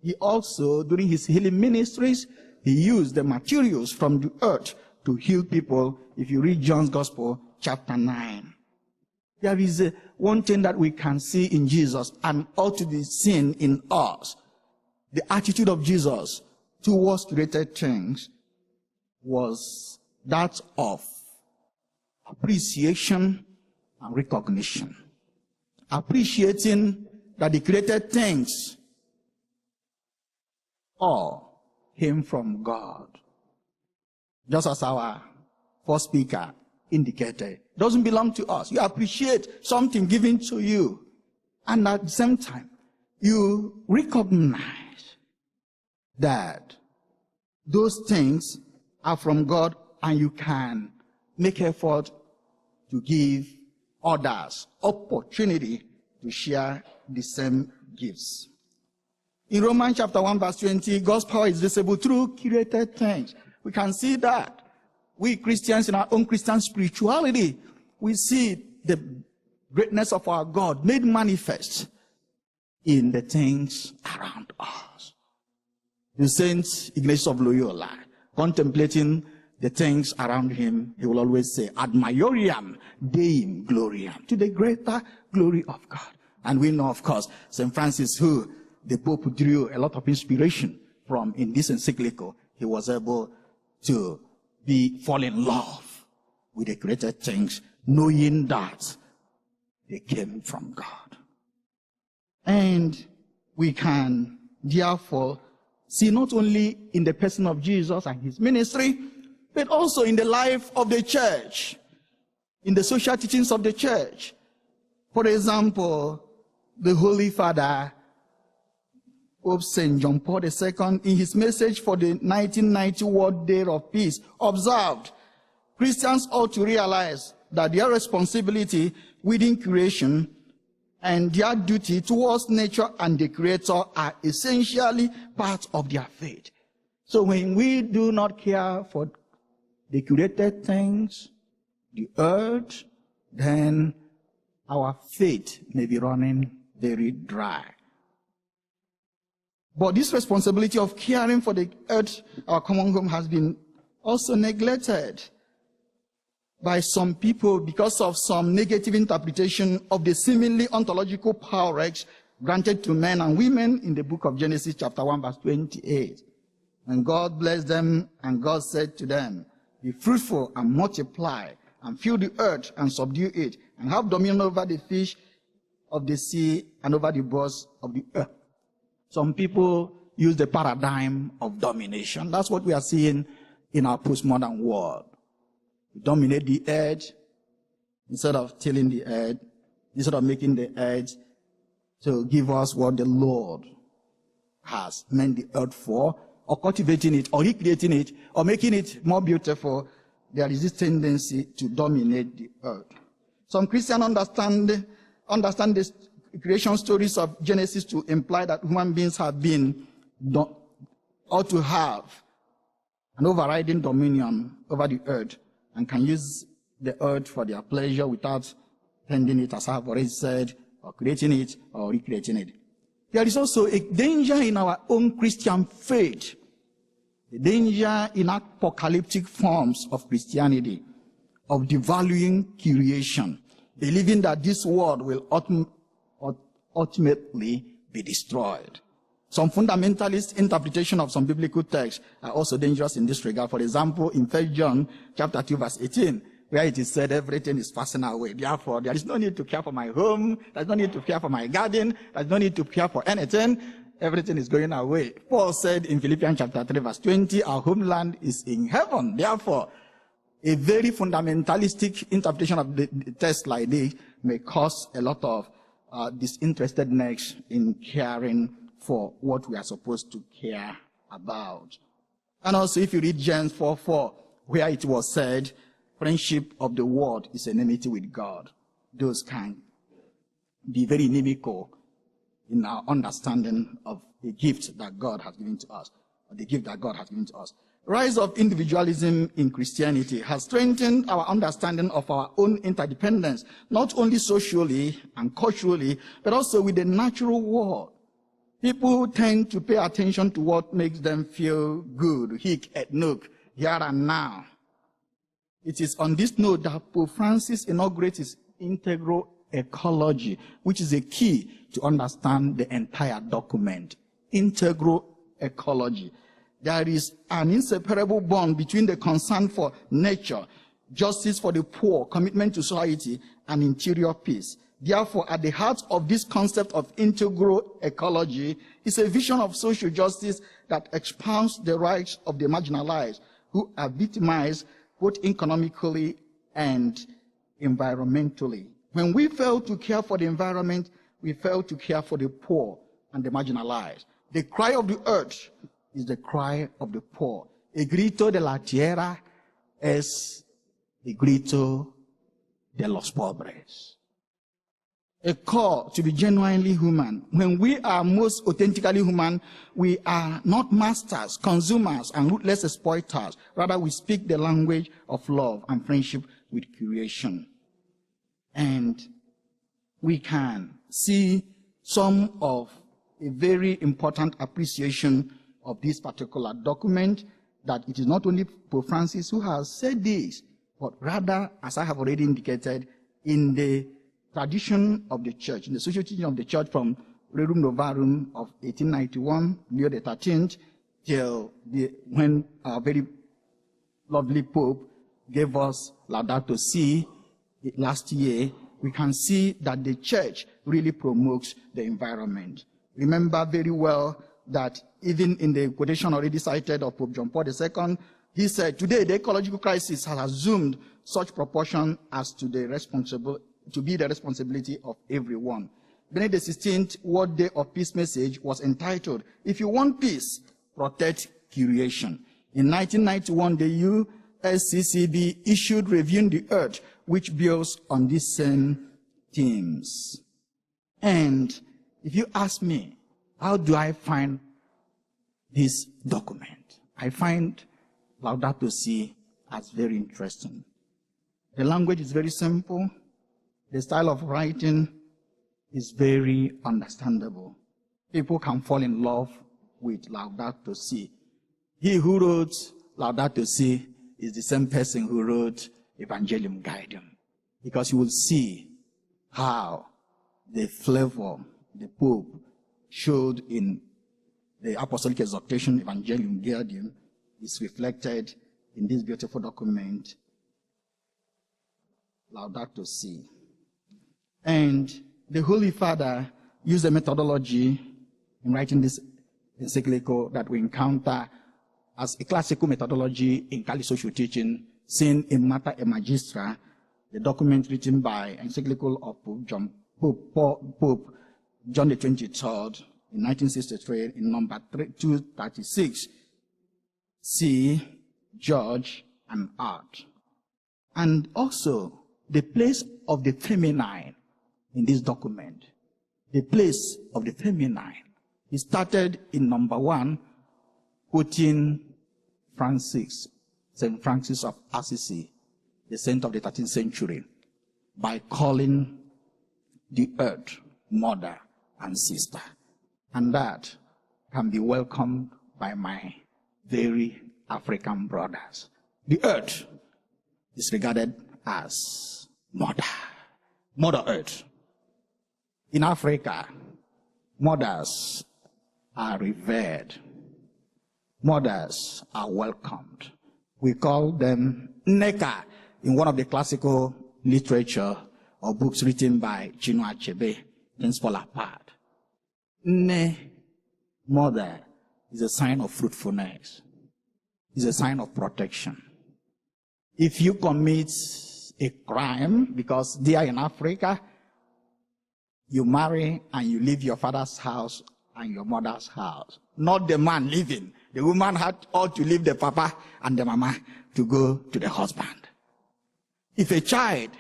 He also, during his healing ministries, he used the materials from the earth to heal people. If you read John's Gospel, chapter 9. There is one thing that we can see in Jesus and ought to be seen in us. The attitude of Jesus towards created things was that of appreciation and recognition. Appreciating that the created things all came from God. Just as our first speaker indicated, it doesn't belong to us. You appreciate something given to you, and at the same time, you recognize that those things are from God, and you can make effort to give others opportunity to share the same gifts. In Romans chapter 1 verse 20, God's power is visible through created things. We can see that. We Christians in our own Christian spirituality, we see the greatness of our God made manifest in the things around us. The Saint Ignatius of Loyola, contemplating the things around him, he will always say, ad maioriam Deum gloriam, to the greater glory of God. And we know, of course, St. Francis, who the Pope drew a lot of inspiration from in this encyclical, he was able to fall in love with the created things, knowing that they came from God. And we can therefore see not only in the person of Jesus and his ministry, but also in the life of the church, in the social teachings of the church. For example, the Holy Father, Pope St. John Paul II, in his message for the 1990 World Day of Peace, observed, Christians ought to realize that their responsibility within creation and their duty towards nature and the Creator are essentially part of their faith. So when we do not care for the created things, the earth, then our faith may be running very dry. But this responsibility of caring for the earth, our common home, has been also neglected by some people because of some negative interpretation of the seemingly ontological powers granted to men and women in the book of Genesis chapter 1 verse 28. And God blessed them, and God said to them, be fruitful and multiply, and fill the earth and subdue it, and have dominion over the fish of the sea and over the birds of the earth. Some people use the paradigm of domination. That's what we are seeing in our postmodern world. We dominate the earth instead of tilling the earth, instead of making the earth to give us what the Lord has meant the earth for, or cultivating it, or recreating it, or making it more beautiful. There is this tendency to dominate the earth. Some Christians understand this creation stories of Genesis to imply that human beings have been, or to have, an overriding dominion over the earth and can use the earth for their pleasure without tending it, as I have already said, or creating it or recreating it. There is also a danger in our own Christian faith, a danger in apocalyptic forms of Christianity, of devaluing creation, believing that this world will ultimately be destroyed. Some fundamentalist interpretation of some biblical texts are also dangerous in this regard. For example, in 1 John chapter 2 verse 18, where it is said everything is passing away. Therefore, there is no need to care for my home, there is no need to care for my garden, there is no need to care for anything. Everything is going away. Paul said in Philippians chapter 3 verse 20, our homeland is in heaven. Therefore, a very fundamentalistic interpretation of the text like this may cause a lot of disinterestedness in caring for what we are supposed to care about. And also, if you read James 4:4, where it was said, friendship of the world is enmity with God. Those can be very inimical in our understanding of the gift that God has given to us, or the gift that God has given to us. Rise of individualism in Christianity has strengthened our understanding of our own interdependence, not only socially and culturally, but also with the natural world. People tend to pay attention to what makes them feel good, hic et nunc, here and now. It is on this note that Pope Francis inaugurates his integral ecology, which is a key to understand the entire document. Integral ecology. There is an inseparable bond between the concern for nature, justice for the poor, commitment to society, and interior peace. Therefore, at the heart of this concept of integral ecology is a vision of social justice that expounds the rights of the marginalized who are victimized both economically and environmentally. When we fail to care for the environment, we fail to care for the poor and the marginalized. The cry of the earth is the cry of the poor. El grito de la tierra es el grito de los pobres. A call to be genuinely human. When we are most authentically human, we are not masters, consumers, and ruthless exploiters. Rather, we speak the language of love and friendship with creation. And we can see some of a very important appreciation of this particular document, that it is not only Pope Francis who has said this, but rather, as I have already indicated, in the tradition of the church, in the social teaching of the church from Rerum Novarum of 1891, Leo XIII, till when our very lovely Pope gave us Laudato Si last year, we can see that the church really promotes the environment. Remember very well that even in the quotation already cited of Pope John Paul II, he said, today the ecological crisis has assumed such proportion as to be the responsibility of everyone. Benedict XVI World Day of Peace message was entitled, If You Want Peace, Protect Creation. In 1991, the USCCB issued Reviewing the Earth, which builds on these same themes. And if you ask me, how do I find this document? I find Laudato Si as very interesting. The language is very simple. The style of writing is very understandable. People can fall in love with Laudato Si. He who wrote Laudato Si is the same person who wrote Evangelium Gaudium, because you will see how the flavor the Pope showed in the apostolic exhortation Evangelium Gaudium is reflected in this beautiful document, Laudato Si. And the Holy Father used a methodology in writing this encyclical that we encounter as a classical methodology in Catholic social teaching, seen in Mater et Magistra, the document written by encyclical of Pope John the 23rd in 1963 in number 236, See, Judge, and Art. And also the place of the feminine in this document. The place of the feminine. He started in number 1, quoting St. Francis of Assisi, the saint of the 13th century, by calling the earth mother and sister. And that can be welcomed by my very African brothers. The earth is regarded as mother. Mother Earth. In Africa, mothers are revered. Mothers are welcomed. We call them Nneka in one of the classical literature or books written by Chinua Achebe, Things Fall Apart. Nne, mother, is a sign of fruitfulness. Is a sign of protection. If you commit a crime, because there in Africa, you marry and you leave your father's house and your mother's house. Not the man leaving. The woman ought to leave the papa and the mama to go to the husband. If a child